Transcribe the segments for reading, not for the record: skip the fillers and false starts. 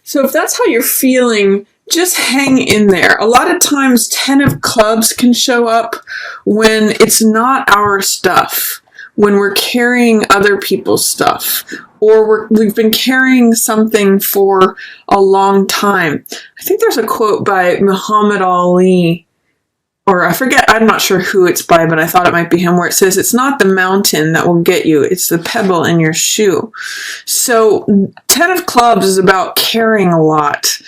So if that's how you're feeling, just hang in there. A lot of times 10 of clubs can show up when it's not our stuff, when we're carrying other people's stuff, or we've been carrying something for a long time. I think there's a quote by Muhammad Ali, or I forget, I'm not sure who it's by, but I thought it might be him, where it says, it's not the mountain that will get you, it's the pebble in your shoe. So 10 of clubs is about carrying a lot.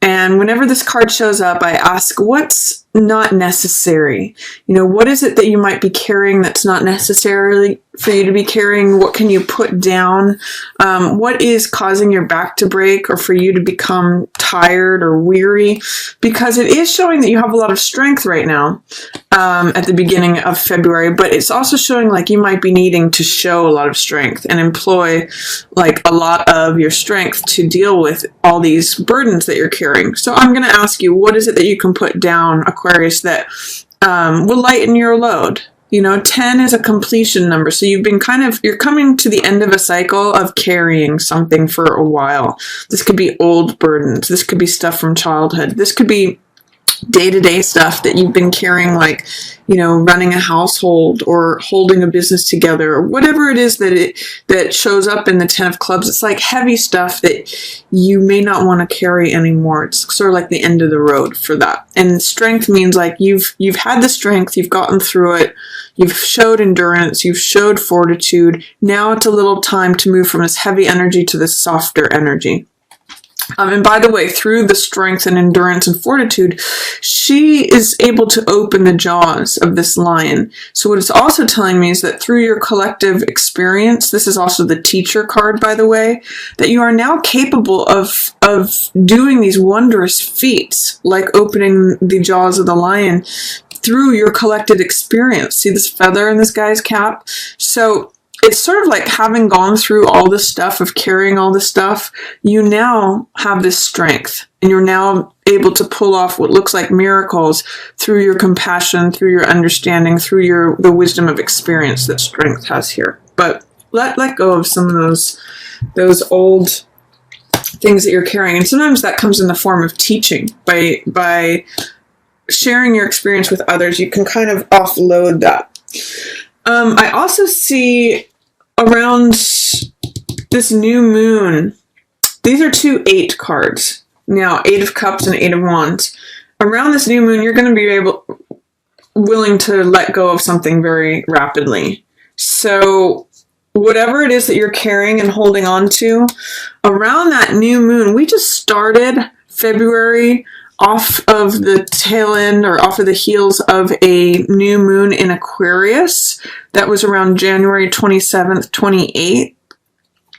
And whenever this card shows up, I ask, what's not necessary? You know, what is it that you might be carrying that's not necessarily for you to be carrying? What can you put down? What is causing your back to break or for you to become tired or weary? Because it is showing that you have a lot of strength right now at the beginning of February, but it's also showing like you might be needing to show a lot of strength and employ like a lot of your strength to deal with all these burdens that you're carrying. So I'm going to ask you, what is it that you can put down, Aquarius, that will lighten your load? You know, 10 is a completion number. So you're coming to the end of a cycle of carrying something for a while. This could be old burdens. This could be stuff from childhood. This could be day-to-day stuff that you've been carrying, like, you know, running a household or holding a business together, or whatever it is that shows up in the 10 of clubs. It's like heavy stuff that you may not want to carry anymore. It's sort of like the end of the road for that. And strength means like you've had the strength, you've gotten through it, you've showed endurance, you've showed fortitude. Now it's a little time to move from this heavy energy to this softer energy. And by the way, through the strength and endurance and fortitude, she is able to open the jaws of this lion. So what it's also telling me is that through your collective experience, this is also the teacher card, by the way, that you are now capable of doing these wondrous feats, like opening the jaws of the lion through your collected experience. See this feather in this guy's cap? So it's sort of like having gone through all this stuff of carrying all this stuff, you now have this strength and you're now able to pull off what looks like miracles through your compassion, through your understanding, through the wisdom of experience that strength has here. But let go of some of those old things that you're carrying. And sometimes that comes in the form of teaching. By sharing your experience with others, you can kind of offload that. I also see around this new moon, these are 2 8 cards. Now, 8 of Cups and 8 of Wands. Around this new moon, you're going to be willing to let go of something very rapidly. So whatever it is that you're carrying and holding on to, around that new moon, we just started February off of the tail end or off of the heels of a new moon in Aquarius. That was around January 27th, 28th.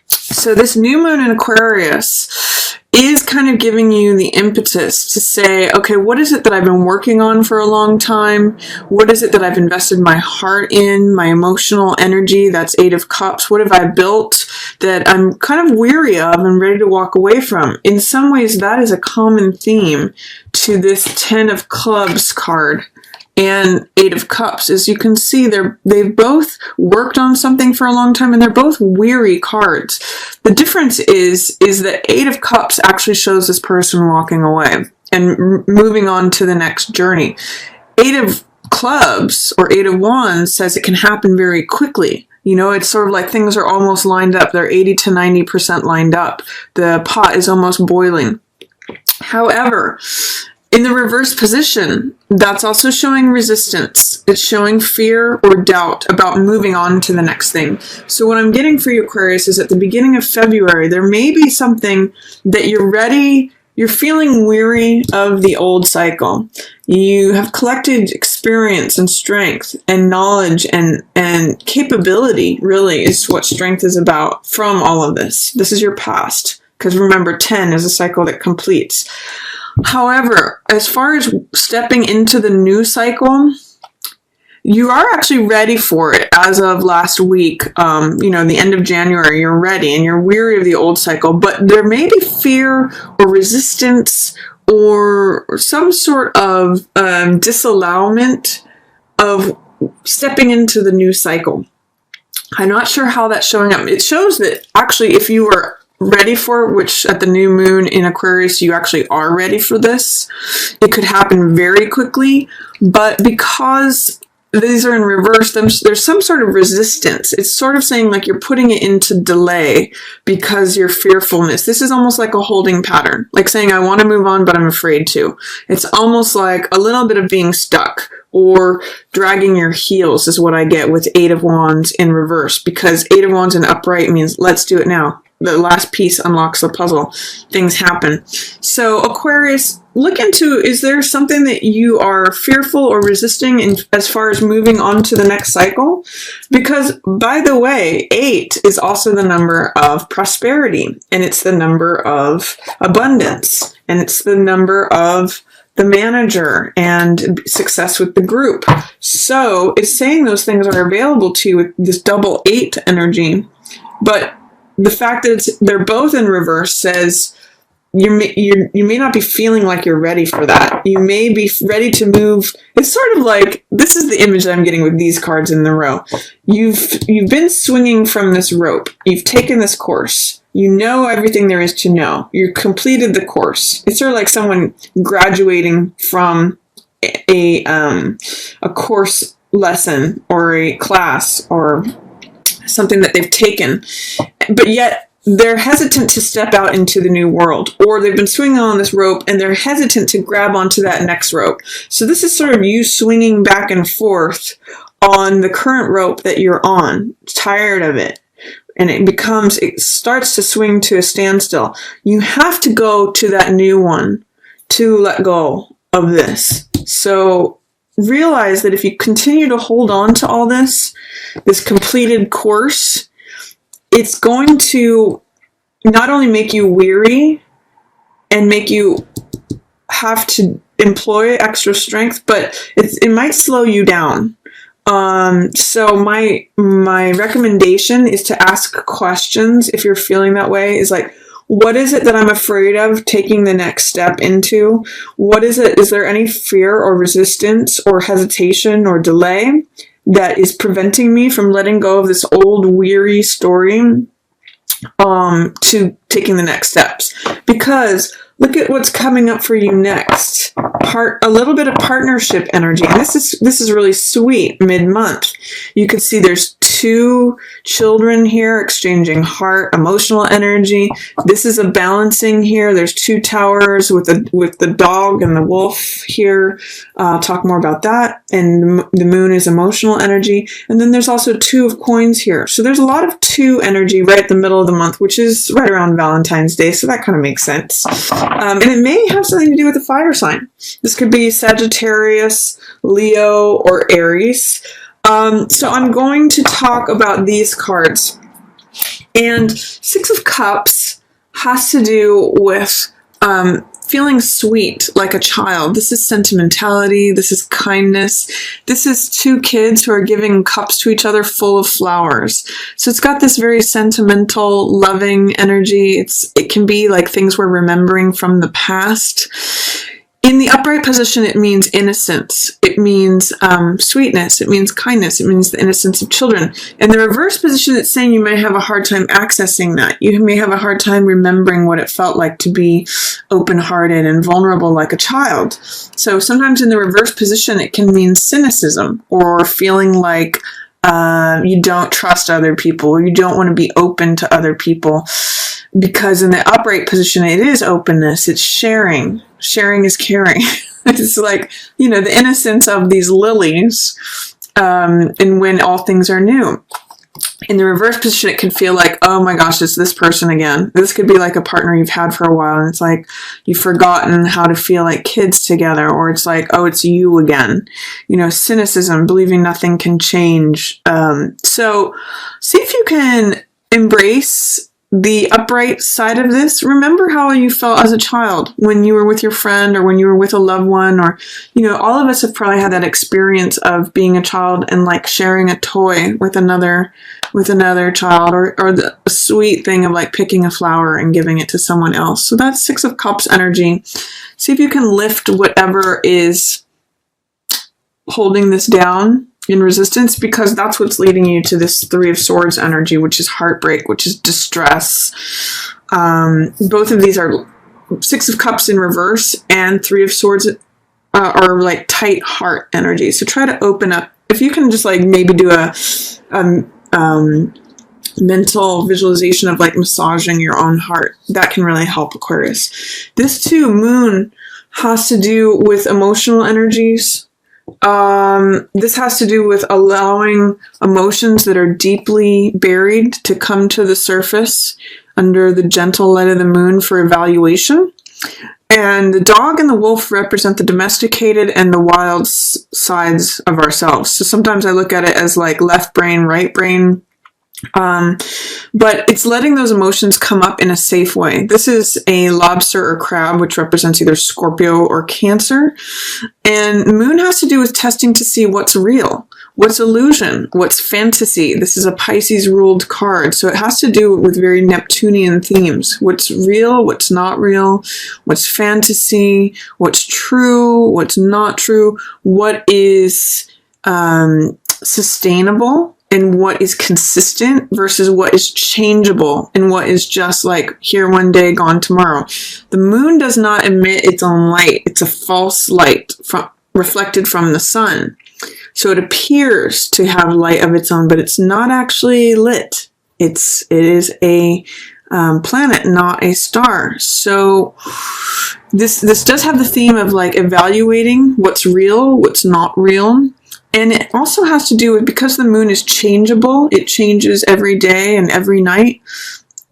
So this new moon in Aquarius is kind of giving you the impetus to say, okay, what is it that I've been working on for a long time? What is it that I've invested my heart in, my emotional energy? That's 8 of Cups. What have I built that I'm kind of weary of and ready to walk away from? In some ways, that is a common theme to this 10 of Clubs card and 8 of Cups. As you can see, they've both worked on something for a long time, and they're both weary cards. The difference is that 8 of Cups actually shows this person walking away and moving on to the next journey. 8 of Clubs or 8 of Wands says it can happen very quickly. You know, it's sort of like things are almost lined up. They're 80 to 90% lined up. The pot is almost boiling. However, in the reverse position, that's also showing resistance. It's showing fear or doubt about moving on to the next thing. So what I'm getting for you, Aquarius, is at the beginning of February, there may be something that you're feeling weary of the old cycle. You have collected experience and strength and knowledge and capability, really, is what strength is about from all of this. This is your past. Because remember, 10 is a cycle that completes. However, as far as stepping into the new cycle, you are actually ready for it as of last week. The end of January, you're ready and you're weary of the old cycle, but there may be fear or resistance or some sort of disallowment of stepping into the new cycle. I'm not sure how that's showing up. It shows that actually if you were ready for, which at the new moon in Aquarius, you actually are ready for this. It could happen very quickly, but because these are in reverse, there's some sort of resistance. It's sort of saying like you're putting it into delay because your fearfulness. This is almost like a holding pattern, like saying I want to move on, but I'm afraid to. It's almost like a little bit of being stuck or dragging your heels is what I get with 8 of Wands in reverse, because 8 of Wands in upright means let's do it now. The last piece unlocks the puzzle. Things happen. So Aquarius, look into, is there something that you are fearful or resisting in, as far as moving on to the next cycle? Because, by the way, 8 is also the number of prosperity, and it's the number of abundance, and it's the number of the manager and success with the group. So it's saying those things are available to you with this double 8 energy, but the fact that they're both in reverse says you may not be feeling like you're ready for that. You may be ready to move. It's sort of like, this is the image I'm getting with these cards in the row. You've been swinging from this rope. You've taken this course. You know everything there is to know. You've completed the course. It's sort of like someone graduating from a course lesson or a class or something that they've taken, but yet they're hesitant to step out into the new world, or they've been swinging on this rope and they're hesitant to grab onto that next rope. So this is sort of you swinging back and forth on the current rope that you're on, tired of it, and it starts to swing to a standstill. You have to go to that new one to let go of this. So realize that if you continue to hold on to all this completed course, it's going to not only make you weary and make you have to employ extra strength, but it might slow you down. So my recommendation is to ask questions if you're feeling that way. Is like, what is it that I'm afraid of taking the next step into? What is it? Is there any fear or resistance or hesitation or delay that is preventing me from letting go of this old weary story to taking the next steps? Because look at what's coming up for you next. A little bit of partnership energy. And this is really sweet mid-month. You can see there's 2 children here exchanging heart, emotional energy. This is a balancing here. There's 2 towers with the dog and the wolf here. I'll talk more about that. And the moon is emotional energy. And then there's also 2 of coins here. So there's a lot of 2 energy right at the middle of the month, which is right around Valentine's Day. So that kind of makes sense. And it may have something to do with the fire sign. This could be Sagittarius, Leo, or Aries. So I'm going to talk about these cards. And 6 of Cups has to do with feeling sweet like a child. This is sentimentality. This is kindness. This is 2 kids who are giving cups to each other full of flowers. So it's got this very sentimental, loving energy. It can be like things we're remembering from the past. In the upright position, it means innocence. It means sweetness. It means kindness. It means the innocence of children. In the reverse position, it's saying you may have a hard time accessing that. You may have a hard time remembering what it felt like to be open-hearted and vulnerable like a child. So sometimes in the reverse position, it can mean cynicism or feeling like you don't trust other people, or you don't want to be open to other people. Because in the upright position, it is openness. It's sharing. Sharing is caring. It's like, the innocence of these lilies, and when all things are new. In the reverse position, it can feel like, oh my gosh, it's this person again. This could be like a partner you've had for a while, and it's like you've forgotten how to feel like kids together, or it's like, oh, it's you again. Cynicism, believing nothing can change. So see if you can embrace the upright side of this. Remember how you felt as a child when you were with your friend, or when you were with a loved one, or, all of us have probably had that experience of being a child and like sharing a toy with another child, or the sweet thing of like picking a flower and giving it to someone else. So that's 6 of Cups energy. See if you can lift whatever is holding this down in resistance, because that's what's leading you to this 3 of Swords energy, which is heartbreak, which is distress. Both of these are Six of Cups in reverse, and Three of Swords are like tight heart energy. So try to open up. If you can just like maybe do a mental visualization of like massaging your own heart, that can really help, Aquarius. This too, Moon, has to do with emotional energies. This has to do with allowing emotions that are deeply buried to come to the surface under the gentle light of the moon for evaluation. And the dog and the wolf represent the domesticated and the wild sides of ourselves. So sometimes I look at it as like left brain, right brain. But it's letting those emotions come up in a safe way. This is a lobster or crab, which represents either Scorpio or Cancer. And Moon has to do with testing to see what's real, what's illusion, what's fantasy. This is a Pisces ruled card. So it has to do with very Neptunian themes. What's real, what's not real, what's fantasy, what's true, what's not true, what is sustainable, and what is consistent versus what is changeable and what is just like here one day, gone tomorrow. The moon does not emit its own light. It's a false light reflected from the sun. So it appears to have light of its own, but it's not actually lit. It is a planet, not a star. So this does have the theme of like evaluating what's real, what's not real. And it also has to do with, because the moon is changeable, it changes every day and every night,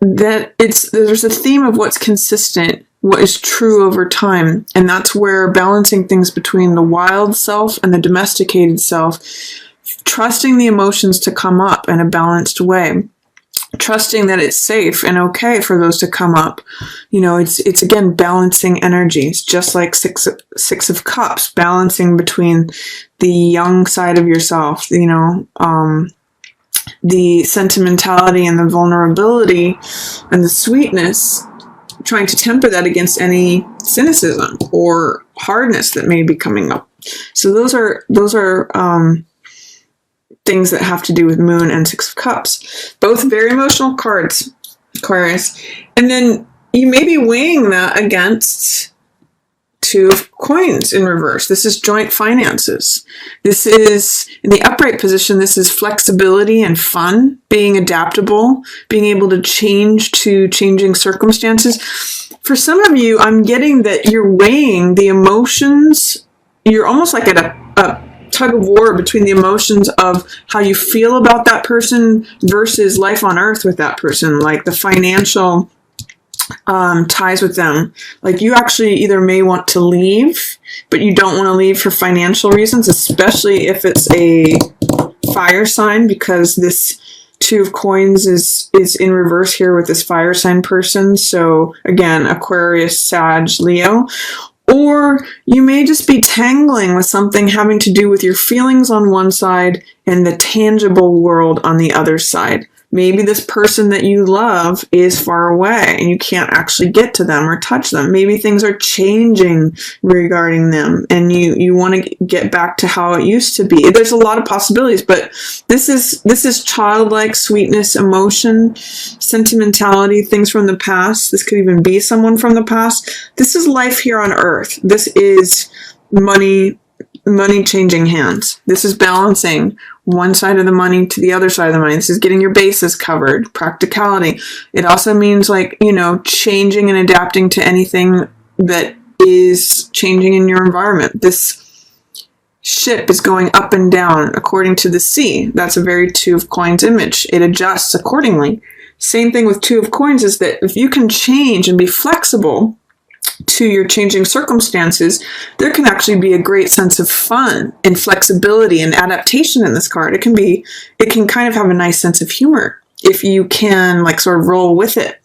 that there's a theme of what's consistent, what is true over time. And that's where balancing things between the wild self and the domesticated self, trusting the emotions to come up in a balanced way, trusting that it's safe and okay for those to come up. You know, it's again balancing energies, just like six of Cups, balancing between the young side of yourself, you know, the sentimentality and the vulnerability and the sweetness, trying to temper that against any cynicism or hardness that may be coming up. So those are things that have to do with Moon and Six of Cups. Both very emotional cards, Aquarius. And then you may be weighing that against Two of Coins in reverse. This is joint finances. This is, in the upright position, this is flexibility and fun, being adaptable, being able to change to changing circumstances. For some of you, I'm getting that you're weighing the emotions. You're almost like at a tug of war between the emotions of how you feel about that person versus life on earth with that person, like the financial ties with them. Like you actually either may want to leave, but you don't want to leave for financial reasons, especially if it's a fire sign, because this Two of Coins is in reverse here with this fire sign person. So again, Aquarius, Sag, Leo. Or you may just be tangling with something having to do with your feelings on one side and the tangible world on the other side. Maybe this person that you love is far away and you can't actually get to them or touch them. Maybe things are changing regarding them and you want to get back to how it used to be. There's a lot of possibilities, but this is childlike sweetness, emotion, sentimentality, things from the past. This could even be someone from the past. This is life here on earth. This is money changing hands. This is balancing one side of the money to the other side of the money. This is getting your bases covered, practicality. It also means like, you know, changing and adapting to anything that is changing in your environment. This ship is going up and down according to the sea. That's a very Two of Coins image. It adjusts accordingly. Same thing with Two of Coins is that if you can change and be flexible to your changing circumstances, there can actually be a great sense of fun and flexibility and adaptation in this card. It can kind of have a nice sense of humor if you can like sort of roll with it.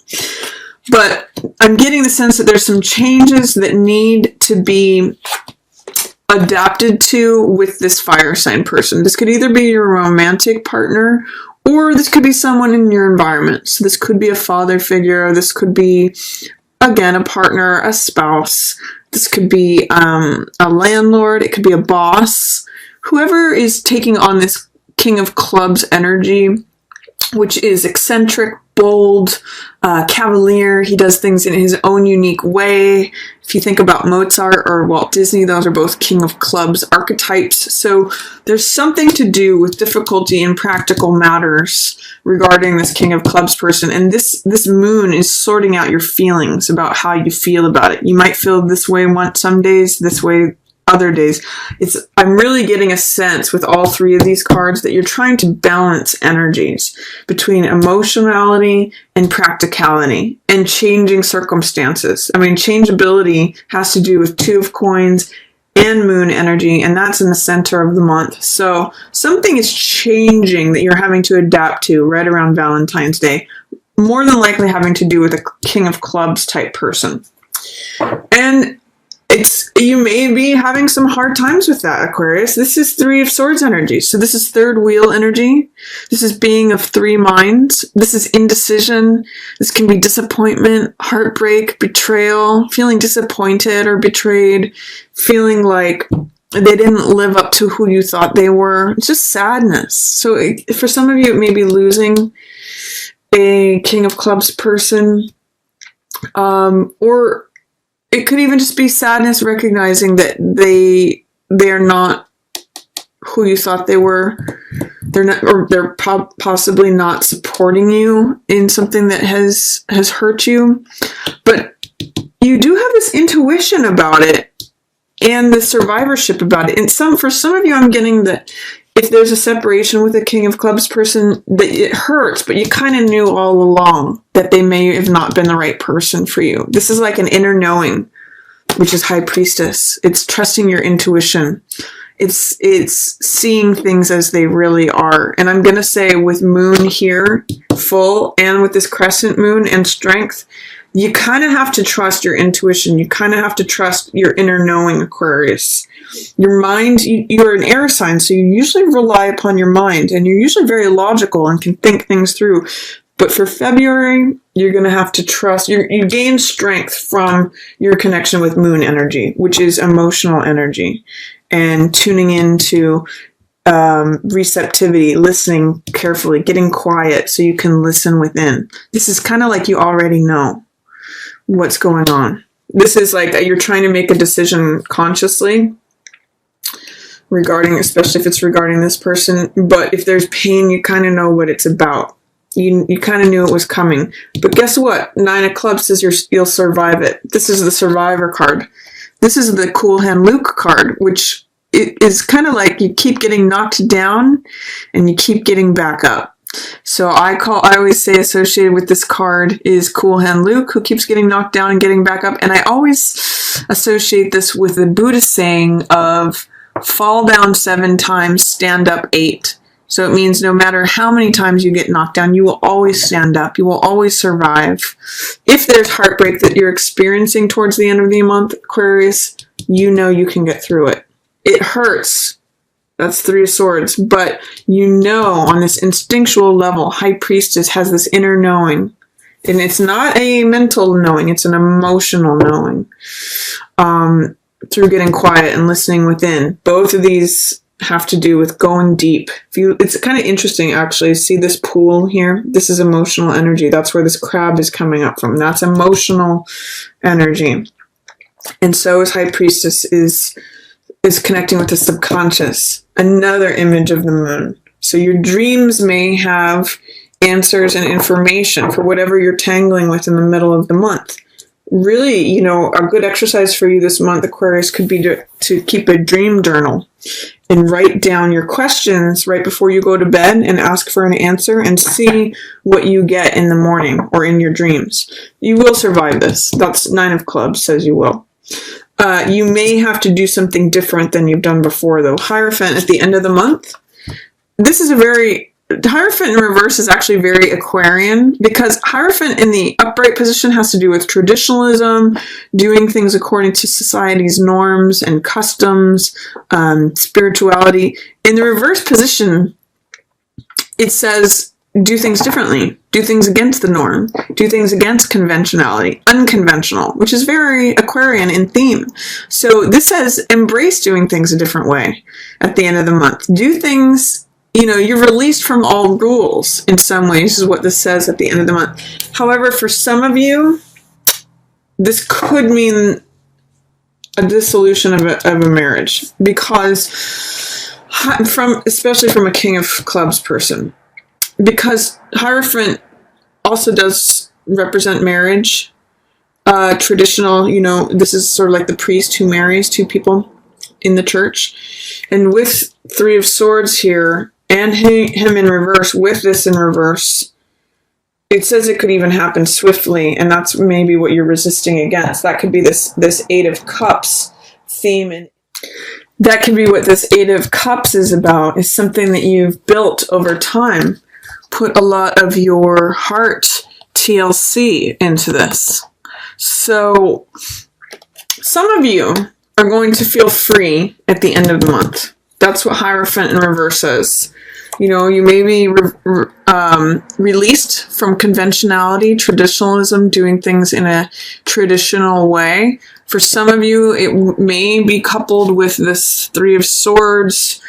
But I'm getting the sense that there's some changes that need to be adapted to with this fire sign person. This could either be your romantic partner or this could be someone in your environment. So this could be a father figure. This could be, again, a partner, a spouse. This could be a landlord. It could be a boss. Whoever is taking on this King of Clubs energy which is eccentric, bold, cavalier. He does things in his own unique way. If you think about Mozart or Walt Disney, those are both King of Clubs archetypes. So there's something to do with difficulty in practical matters regarding this King of Clubs person. And this moon is sorting out your feelings about how you feel about it. You might feel this way some days, this way other days. I'm really getting a sense with all three of these cards that you're trying to balance energies between emotionality and practicality and changing circumstances. I mean, changeability has to do with Two of Coins and moon energy, and that's in the center of the month. So something is changing that you're having to adapt to right around Valentine's Day, more than likely having to do with a King of Clubs type person. And you may be having some hard times with that, Aquarius. This is Three of Swords energy. So this is third wheel energy. This is being of three minds. This is indecision. This can be disappointment, heartbreak, betrayal, feeling disappointed or betrayed, feeling like they didn't live up to who you thought they were. It's just sadness. So for some of you, it may be losing a King of Clubs person, or it could even just be sadness, recognizing that they are not who you thought they were. They're not, or they're possibly not supporting you in something that has hurt you. But you do have this intuition about it and the survivorship about it. And for some of you, I'm getting that if there's a separation with a King of Clubs person, that it hurts, but you kind of knew all along that they may have not been the right person for you. This is like an inner knowing, which is High Priestess. It's trusting your intuition. It's seeing things as they really are. And I'm going to say with moon here, full, and with this crescent moon and strength, you kind of have to trust your intuition. You kind of have to trust your inner knowing, Aquarius. Your mind, you're an air sign, so you usually rely upon your mind, and you're usually very logical and can think things through. But for February, you're going to have to trust. You gain strength from your connection with moon energy, which is emotional energy, and tuning into receptivity, listening carefully, getting quiet so you can listen within. This is kind of like you already know what's going on. This is like you're trying to make a decision consciously regarding, especially if it's regarding this person. But if there's pain, you kind of know what it's about. You kind of knew it was coming. But guess what? 9 of Clubs says you'll survive it. This is the Survivor card. This is the Cool Hand Luke card, which is kind of like you keep getting knocked down and you keep getting back up. So I always say associated with this card is Cool Hand Luke, who keeps getting knocked down and getting back up. And I always associate this with the Buddhist saying of fall down 7 times, stand up 8. So it means no matter how many times you get knocked down, you will always stand up. You will always survive. If there's heartbreak that you're experiencing towards the end of the month, Aquarius, you know you can get through it. It hurts. That's 3 of Swords. But you know on this instinctual level, High Priestess has this inner knowing. And it's not a mental knowing. It's an emotional knowing. Through getting quiet and listening within. Both of these have to do with going deep. It's kind of interesting, actually. See this pool here? This is emotional energy. That's where this crab is coming up from. That's emotional energy. And so is High Priestess is connecting with the subconscious. Another image of the moon. So your dreams may have answers and information for whatever you're tangling with in the middle of the month. Really, a good exercise for you this month, Aquarius, could be to keep a dream journal and write down your questions right before you go to bed and ask for an answer and see what you get in the morning or in your dreams. You will survive this. That's 9 of Clubs says you will. You may have to do something different than you've done before, though. Hierophant at the end of the month. This is Hierophant in reverse is actually very Aquarian, because Hierophant in the upright position has to do with traditionalism, doing things according to society's norms and customs, spirituality. In the reverse position, it says do things differently, do things against the norm, do things against conventionality, unconventional, which is very Aquarian in theme. So this says embrace doing things a different way at the end of the month. Do things you're released from all rules in some ways, is what this says at the end of the month. However, for some of you, this could mean a dissolution of a marriage, because especially from a King of Clubs person, because Hierophant also does represent marriage, traditional, this is sort of like the priest who marries two people in the church. And with Three of Swords here, and him in reverse, with this in reverse, it says it could even happen swiftly, and that's maybe what you're resisting against. That could be this Eight of Cups theme, and that could be what this Eight of Cups is about, is something that you've built over time. Put a lot of your heart TLC into this. So some of you are going to feel free at the end of the month. That's what Hierophant in reverse says. You may be released from conventionality, traditionalism, doing things in a traditional way. For some of you, it may be coupled with this Three of Swords,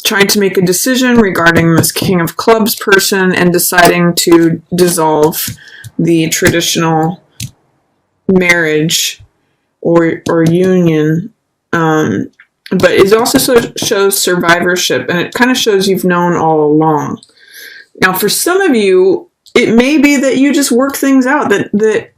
trying to make a decision regarding this King of Clubs person and deciding to dissolve the traditional marriage or union. But it also shows survivorship, and it kind of shows you've known all along. Now, for some of you, it may be that you just work things out, that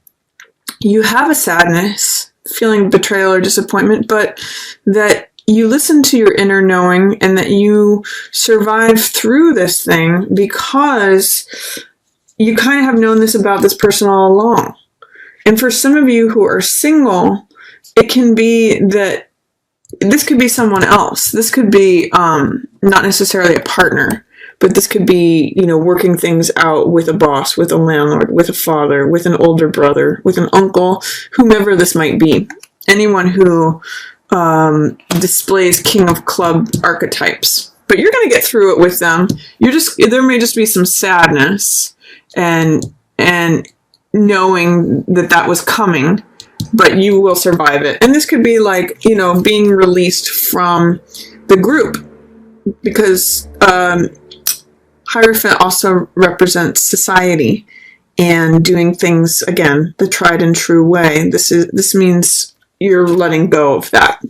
you have a sadness, feeling betrayal or disappointment, but that you listen to your inner knowing and that you survive through this thing because you kind of have known this about this person all along. And for some of you who are single, it can be that this could be someone else. This could be not necessarily a partner, but this could be, working things out with a boss, with a landlord, with a father, with an older brother, with an uncle, whomever this might be. Anyone who displays King of Club archetypes. But you're going to get through it with them. There may just be some sadness and knowing that was coming, but you will survive it. And this could be like, being released from the group, because Hierophant also represents society and doing things, again, the tried and true way. This means you're letting go of that.